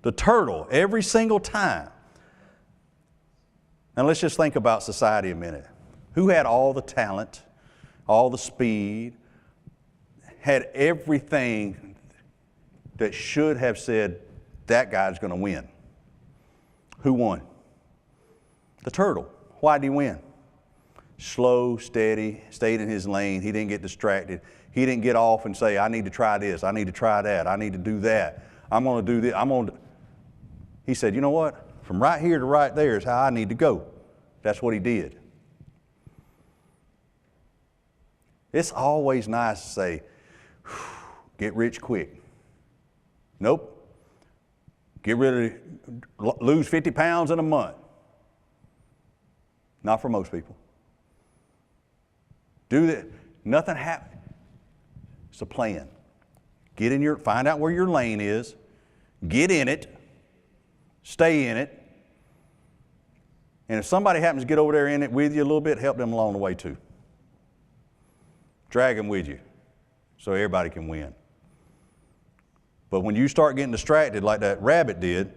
The turtle, every single time. Now let's just think about society a minute. Who had all the talent, all the speed, had everything that should have said that guy's going to win? Who won? The turtle. Why did he win? Slow, steady, stayed in his lane. He didn't get distracted. He didn't get off and say, I need to try this, I need to try that, I need to do that. I'm going to do this, He said, you know what? From right here to right there is how I need to go. That's what he did. It's always nice to say, get rich quick. Nope. Lose 50 pounds in a month. Not for most people. Do that. Nothing happens. It's a plan. Find out where your lane is. Get in it. Stay in it. And if somebody happens to get over there in it with you a little bit, help them along the way too. Drag them with you so everybody can win. But when you start getting distracted like that rabbit did,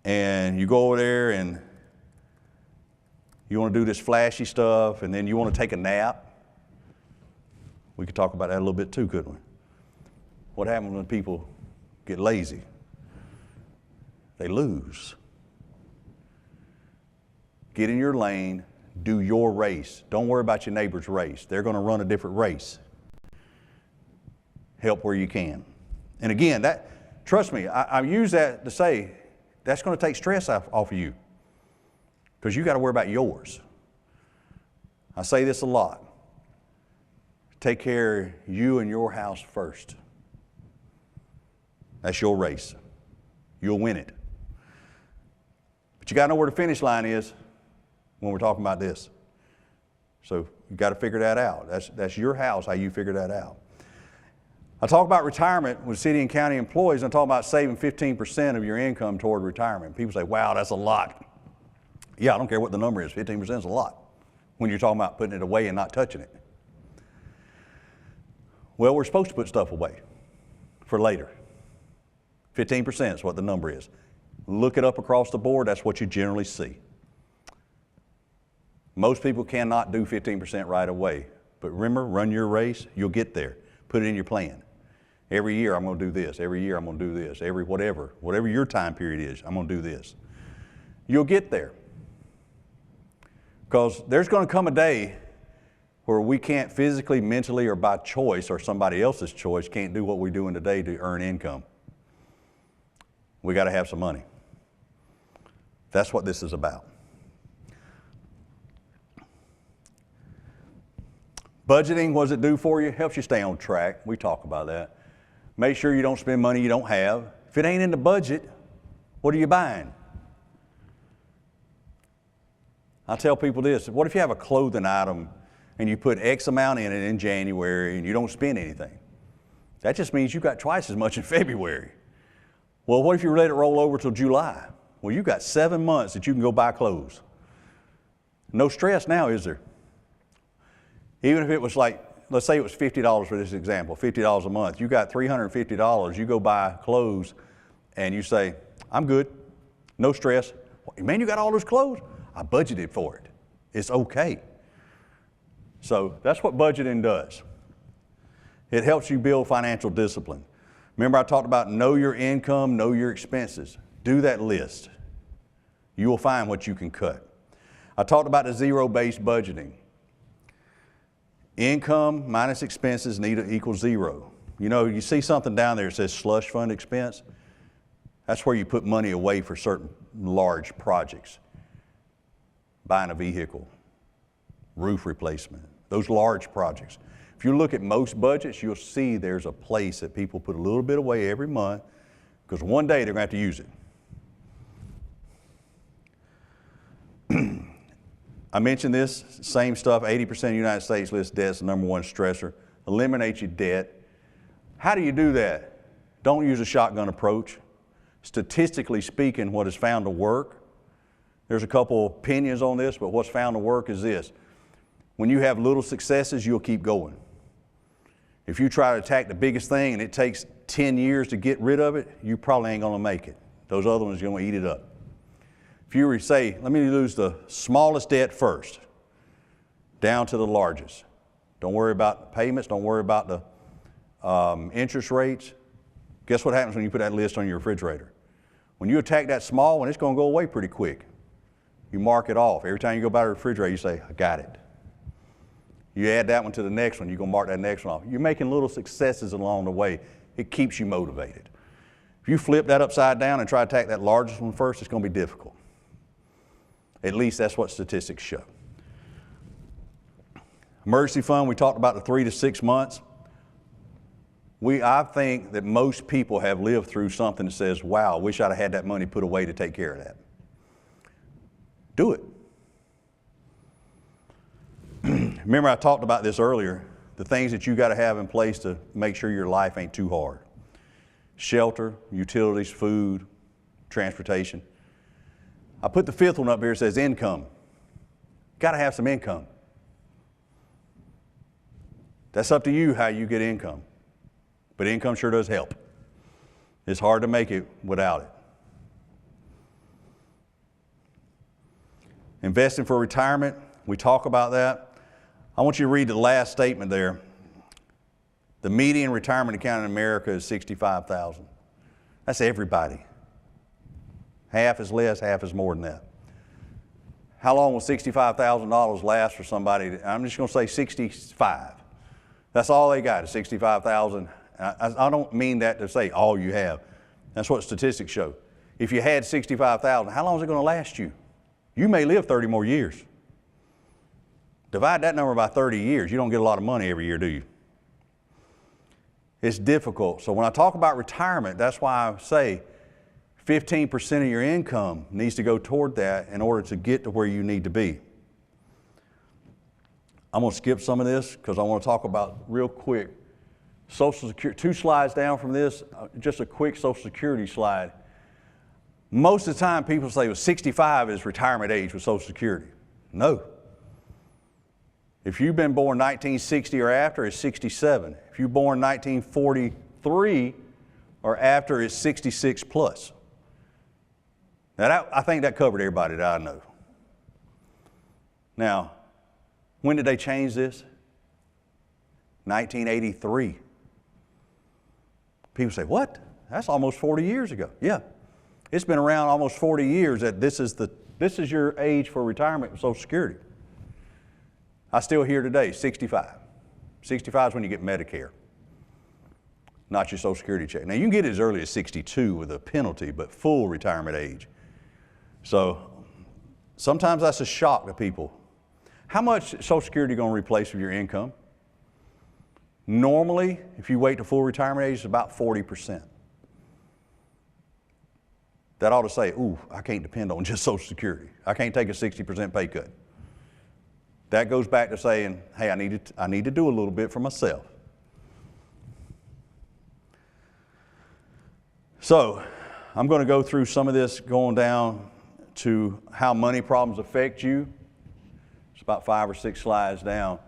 and you go over there and you want to do this flashy stuff, and then you want to take a nap, we could talk about that a little bit too, couldn't we? What happens when people get lazy? They lose. Get in your lane, do your race. Don't worry about your neighbor's race. They're going to run a different race. Help where you can. And again, trust me, I use that to say that's going to take stress off of you, because you got to worry about yours. I say this a lot. Take care of you and your house first. That's your race. You'll win it. But you got to know where the finish line is when we're talking about this. So you got to figure that out. That's your house, how you figure that out. I talk about retirement with city and county employees, and I talk about saving 15% of your income toward retirement. People say, wow, that's a lot. Yeah, I don't care what the number is. 15% is a lot when you're talking about putting it away and not touching it. Well, we're supposed to put stuff away for later. 15% is what the number is. Look it up across the board. That's what you generally see. Most people cannot do 15% right away. But remember, run your race. You'll get there. Put it in your plan. Every year I'm going to do this. Every year I'm going to do this. Whatever your time period is, I'm going to do this. You'll get there. Because there's going to come a day where we can't physically, mentally, or by choice, or somebody else's choice, can't do what we're doing today to earn income. We got to have some money. That's what this is about. Budgeting, what does it do for you? Helps you stay on track. We talk about that. Make sure you don't spend money you don't have. If it ain't in the budget, what are you buying? I tell people this, what if you have a clothing item and you put X amount in it in January and you don't spend anything? That just means you got twice as much in February. Well, what if you let it roll over till July? Well, you got 7 months that you can go buy clothes. No stress now, is there? Even if it was like, let's say it was $50 for this example, $50 a month. You got $350, you go buy clothes and you say, I'm good, no stress. Man, you got all those clothes? I budgeted for it. It's okay. So that's what budgeting does. It helps you build financial discipline. Remember I talked about know your income, know your expenses. Do that list. You will find what you can cut. I talked about the zero-based budgeting. Income minus expenses equals zero. You know, you see something down there that says slush fund expense. That's where you put money away for certain large projects. Buying a vehicle, roof replacement, those large projects. If you look at most budgets, you'll see there's a place that people put a little bit away every month because one day they're going to have to use it. I mentioned this, same stuff, 80% of the United States lists debt as the number one stressor. Eliminate your debt. How do you do that? Don't use a shotgun approach. Statistically speaking, what is found to work, there's a couple opinions on this, but what's found to work is this. When you have little successes, you'll keep going. If you try to attack the biggest thing and it takes 10 years to get rid of it, you probably ain't going to make it. Those other ones are going to eat it up. If you were to say, let me lose the smallest debt first, down to the largest. Don't worry about the payments. Don't worry about the interest rates. Guess what happens when you put that list on your refrigerator? When you attack that small one, it's going to go away pretty quick. You mark it off. Every time you go by the refrigerator, you say, I got it. You add that one to the next one, you're going to mark that next one off. You're making little successes along the way. It keeps you motivated. If you flip that upside down and try to attack that largest one first, it's going to be difficult. At least that's what statistics show. Emergency fund, we talked about the 3 to 6 months. I think that most people have lived through something that says, wow, I wish I'd have had that money put away to take care of that. Do it. Remember I talked about this earlier, the things that you got to have in place to make sure your life ain't too hard. Shelter, utilities, food, transportation. I put the fifth one up here. It says income. Got to have some income. That's up to you how you get income. But income sure does help. It's hard to make it without it. Investing for retirement, we talk about that. I want you to read the last statement there. The median retirement account in America is $65,000. That's everybody. Half is less, half is more than that. How long will $65,000 last for somebody? I'm just going to say 65. That's all they got is $65,000. I don't mean that to say all you have. That's what statistics show. If you had $65,000, how long is it going to last you? You may live 30 more years. Divide that number by 30 years. You don't get a lot of money every year, do you? It's difficult. So when I talk about retirement, that's why I say 15% of your income needs to go toward that in order to get to where you need to be. I'm going to skip some of this because I want to talk about real quick Social Security. 2 slides down from this, just a quick Social Security slide. Most of the time people say, well, 65 is retirement age with Social Security. No. If you've been born 1960 or after, it's 67. If you're born 1943 or after, it's 66 plus. Now, I think that covered everybody that I know. Now, when did they change this? 1983. People say, what? That's almost 40 years ago. Yeah. It's been around almost 40 years that this is your age for retirement with Social Security. I still hear today, 65. 65 is when you get Medicare, not your Social Security check. Now, you can get it as early as 62 with a penalty, but full retirement age. So sometimes that's a shock to people. How much Social Security are you going to replace with your income? Normally, if you wait to full retirement age, it's about 40%. That ought to say, ooh, I can't depend on just Social Security. I can't take a 60% pay cut. That goes back to saying, hey, I need to do a little bit for myself. So I'm going to go through some of this going down to how money problems affect you. It's about 5 or 6 slides down.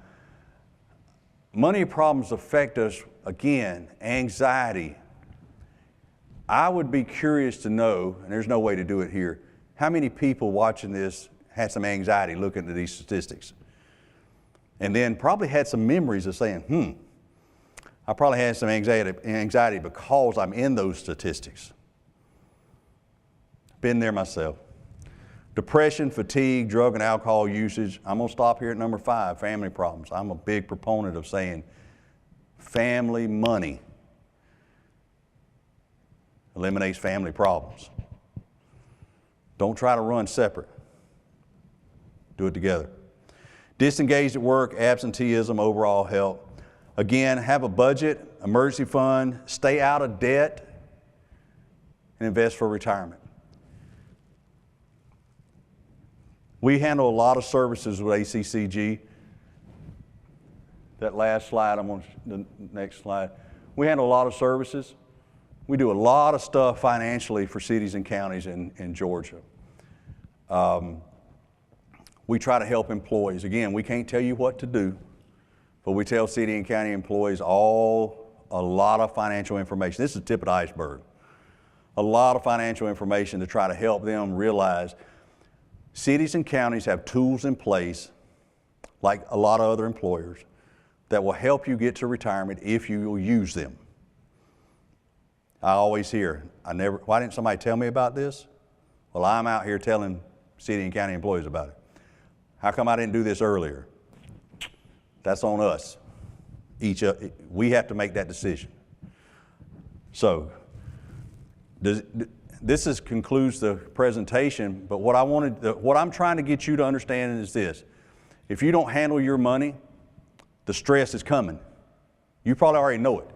Money problems affect us, again, anxiety. I would be curious to know, and there's no way to do it here, how many people watching this had some anxiety looking at these statistics? And then probably had some memories of saying, I probably had some anxiety because I'm in those statistics. Been there myself. Depression, fatigue, drug and alcohol usage. I'm going to stop here at number 5, family problems. I'm a big proponent of saying family money eliminates family problems. Don't try to run separate. Do it together. Disengaged at work, absenteeism, overall health. Again, have a budget, emergency fund, stay out of debt, and invest for retirement. We handle a lot of services with ACCG. That last slide, I'm on the next slide. We handle a lot of services. We do a lot of stuff financially for cities and counties in Georgia. We try to help employees. Again, we can't tell you what to do, but we tell city and county employees a lot of financial information. This is the tip of the iceberg. A lot of financial information to try to help them realize cities and counties have tools in place, like a lot of other employers, that will help you get to retirement if you will use them. I always hear, why didn't somebody tell me about this? Well, I'm out here telling city and county employees about it. How come I didn't do this earlier? That's on us. We have to make that decision. So, this concludes the presentation, but what I'm trying to get you to understand is this. If you don't handle your money, the stress is coming. You probably already know it.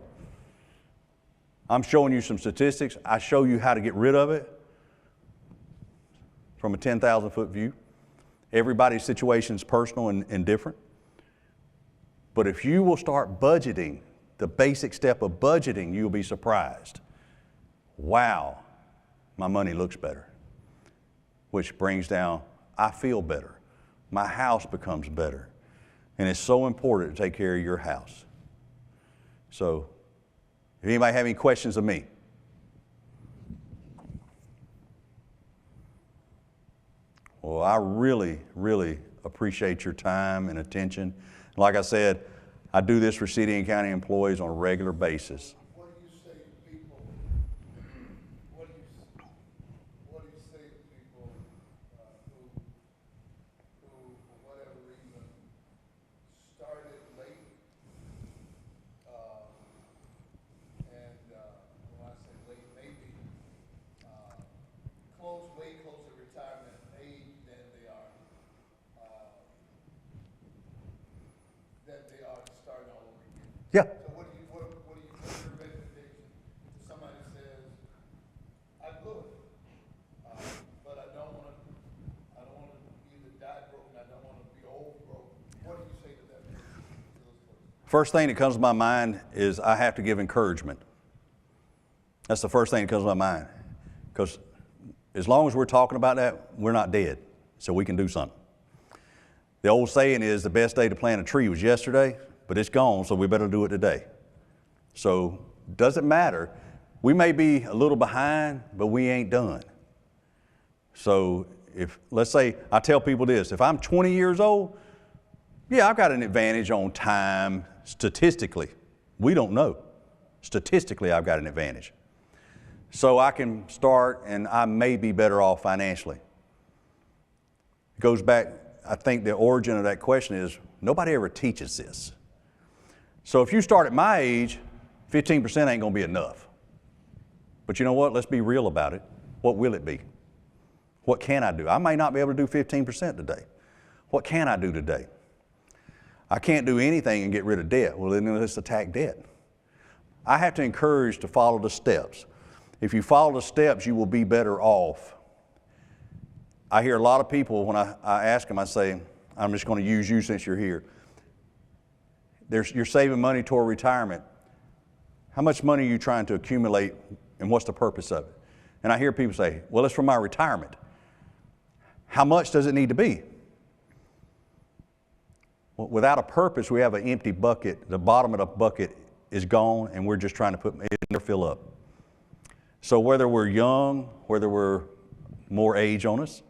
I'm showing you some statistics. I show you how to get rid of it from a 10,000-foot view. Everybody's situation is personal and different. But if you will start budgeting, the basic step of budgeting, you'll be surprised. Wow, my money looks better. Which brings down, I feel better. My house becomes better. And it's so important to take care of your house. So, if anybody have any questions of me? Well, I really, really appreciate your time and attention. Like I said, I do this for city and county employees on a regular basis. What do you say to people? What do you say to people who, for whatever reason, started late, and when I say late, maybe way close to retirement age than they are starting all over again? Yeah. So what do you what's your recommendation? Somebody says, I'm good, but I don't want to either die broke and I don't want to be old broke. What do you say to that person? First thing that comes to my mind is I have to give encouragement. That's the first thing that comes to my mind. Because as long as we're talking about that, we're not dead. So we can do something. The old saying is the best day to plant a tree was yesterday, but it's gone, so we better do it today. So doesn't matter. We may be a little behind, but we ain't done. So if, let's say, I tell people this, if I'm 20 years old, yeah, I've got an advantage on time statistically. We don't know. Statistically, I've got an advantage. So I can start and I may be better off financially. It goes back, I think the origin of that question is nobody ever teaches this. So if you start at my age, 15% ain't gonna be enough. But you know what? Let's be real about it. What will it be? What can I do? I may not be able to do 15% today. What can I do today? I can't do anything and get rid of debt. Well, then let's attack debt. I have to encourage to follow the steps. If you follow the steps, you will be better off. I hear a lot of people, when I ask them, I say, I'm just going to use you since you're here. You're saving money toward retirement. How much money are you trying to accumulate and what's the purpose of it? And I hear people say, well, it's for my retirement. How much does it need to be? Well, without a purpose, we have an empty bucket. The bottom of the bucket is gone and we're just trying to put it in or fill up. So whether we're young, whether we're more age on us,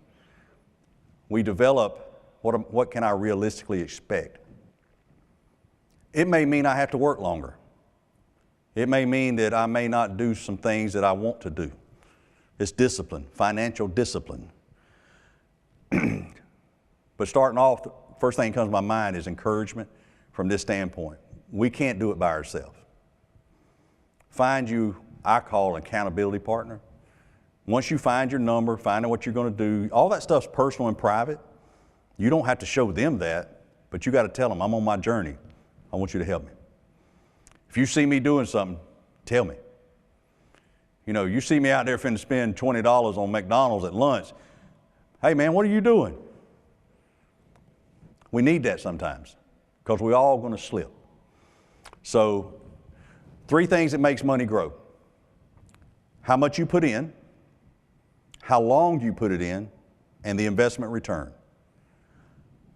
we develop what can I realistically expect. It may mean I have to work longer. It may mean that I may not do some things that I want to do. It's discipline, financial discipline. But starting off, the first thing that comes to my mind is encouragement from this standpoint. We can't do it by ourselves. Find you, I call an accountability partner. Once you find your number, find out what you're going to do, all that stuff's personal and private. You don't have to show them that, but you got to tell them, I'm on my journey. I want you to help me. If you see me doing something, tell me. You know, you see me out there finna spend $20 on McDonald's at lunch. Hey man, what are you doing? We need that sometimes because we're all going to slip. So 3 things that makes money grow. How much you put in, how long you put it in, and the investment return.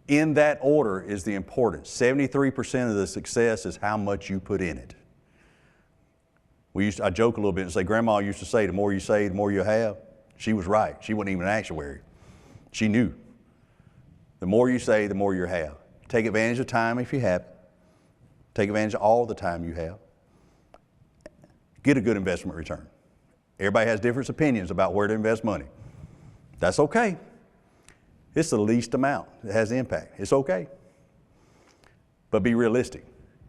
In that order is the importance. 73% of the success is how much you put in it. I joke a little bit and say, Grandma used to say, the more you save, the more you have. She was right. She wasn't even an actuary. She knew. The more you save, the more you have. Take advantage of time if you have it. Take advantage of all the time you have. Get a good investment return. Everybody has different opinions about where to invest money. That's okay. It's the least amount that has the impact. It's okay. But be realistic.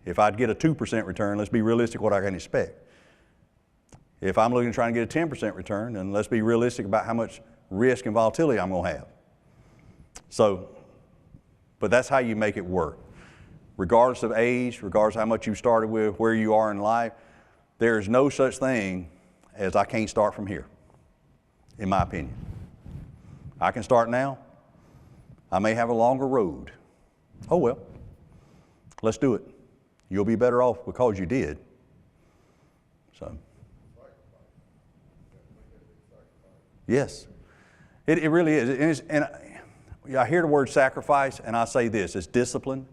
If I'd get a 2% return, let's be realistic what I can expect. If I'm looking to try and get a 10% return, then let's be realistic about how much risk and volatility I'm going to have. So, but that's how you make it work. Regardless of age, regardless of how much you started with, where you are in life, there is no such thing as I can't start from here, in my opinion. I can start now. I may have a longer road. Oh well. let's do it. You'll be better off because you did. So, yes, it really is. And I hear the word sacrifice, and I say this, it's discipline.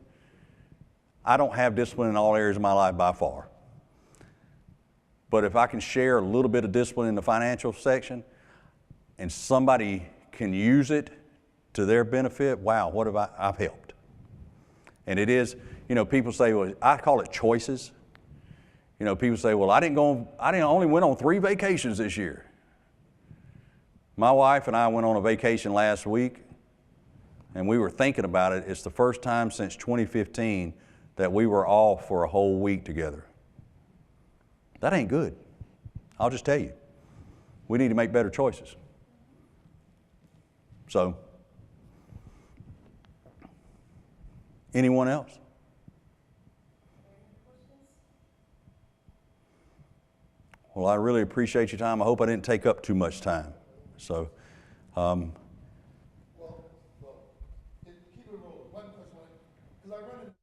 I don't have discipline in all areas of my life by far. But if I can share a little bit of discipline in the financial section, and somebody can use it to their benefit, wow, what have I've helped. And it is, people say, well, I call it choices. People say, well, I only went on 3 vacations this year. My wife and I went on a vacation last week, and we were thinking about it. It's the first time since 2015 that we were off for a whole week together. That ain't good. I'll just tell you. We need to make better choices. So, anyone else? Well, I really appreciate your time. I hope I didn't take up too much time. So, Well, keep it rolling. One question, because I run into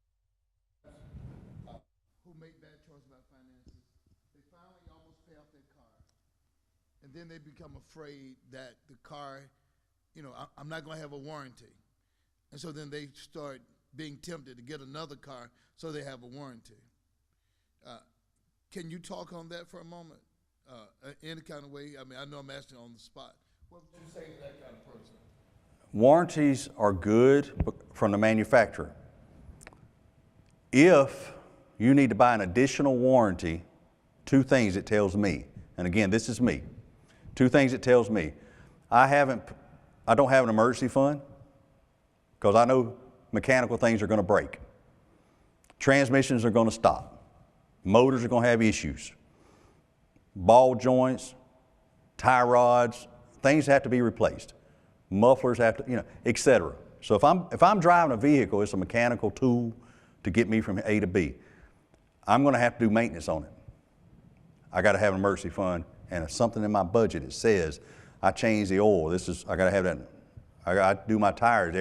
who make bad choices about finances. They finally almost pay off their car, and then they become afraid that the car, I'm not going to have a warranty, and so then they start being tempted to get another car so they have a warranty. Can you talk on that for a moment? Any kind of way? I mean, I know I'm asking on the spot. What would you say to that kind of person? Warranties are good from the manufacturer. If you need to buy an additional warranty, 2 things it tells me, and again, this is me, 2 things it tells me. I don't have an emergency fund because I know mechanical things are going to break. Transmissions are going to stop. Motors are going to have issues. Ball joints, tie rods, things have to be replaced. Mufflers have to, etc. So if I'm driving a vehicle, it's a mechanical tool to get me from A to B. I'm going to have to do maintenance on it. I got to have an emergency fund, and if something in my budget that says I change the oil, I got to have that. I do my tires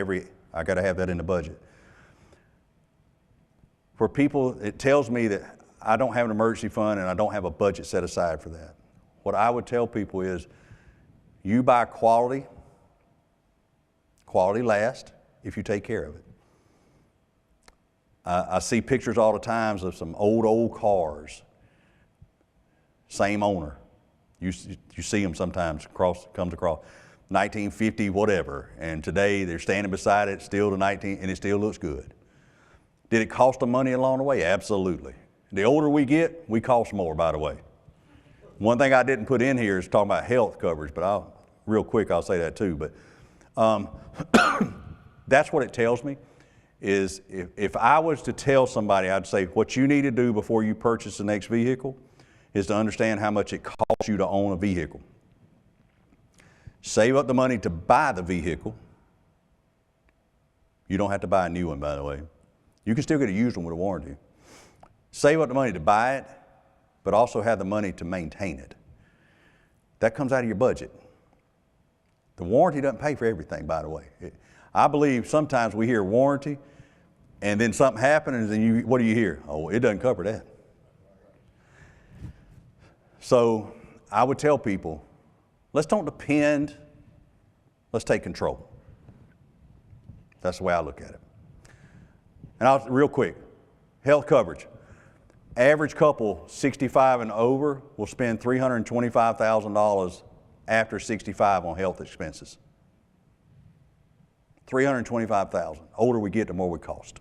I got to have that in the budget. For people, it tells me that I don't have an emergency fund and I don't have a budget set aside for that. What I would tell people is, you buy quality lasts if you take care of it. I see pictures all the times of some old cars, same owner. You see them sometimes comes across 1950 whatever, and today they're standing beside it, still the 19, and it still looks good. Did it cost them money along the way? Absolutely. The older we get, we cost more, by the way. One thing I didn't put in here is talking about health coverage, but real quick I'll say that too. But that's what it tells me, is if I was to tell somebody, I'd say what you need to do before you purchase the next vehicle is to understand how much it costs you to own a vehicle. Save up the money to buy the vehicle. You don't have to buy a new one, by the way. You can still get a used one with a warranty. Save up the money to buy it, but also have the money to maintain it. That comes out of your budget. The warranty doesn't pay for everything, by the way. I believe sometimes we hear warranty, and then something happens, and then what do you hear? Oh, it doesn't cover that. So I would tell people, let's don't depend, let's take control. That's the way I look at it. And real quick, health coverage. Average couple 65 and over will spend $325,000 after 65 on health expenses. $325,000. Older we get, the more we cost.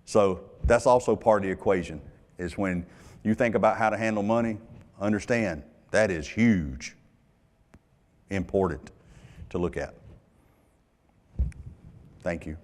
So that's also part of the equation, is when you think about how to handle money, understand that is huge, important to look at. Thank you.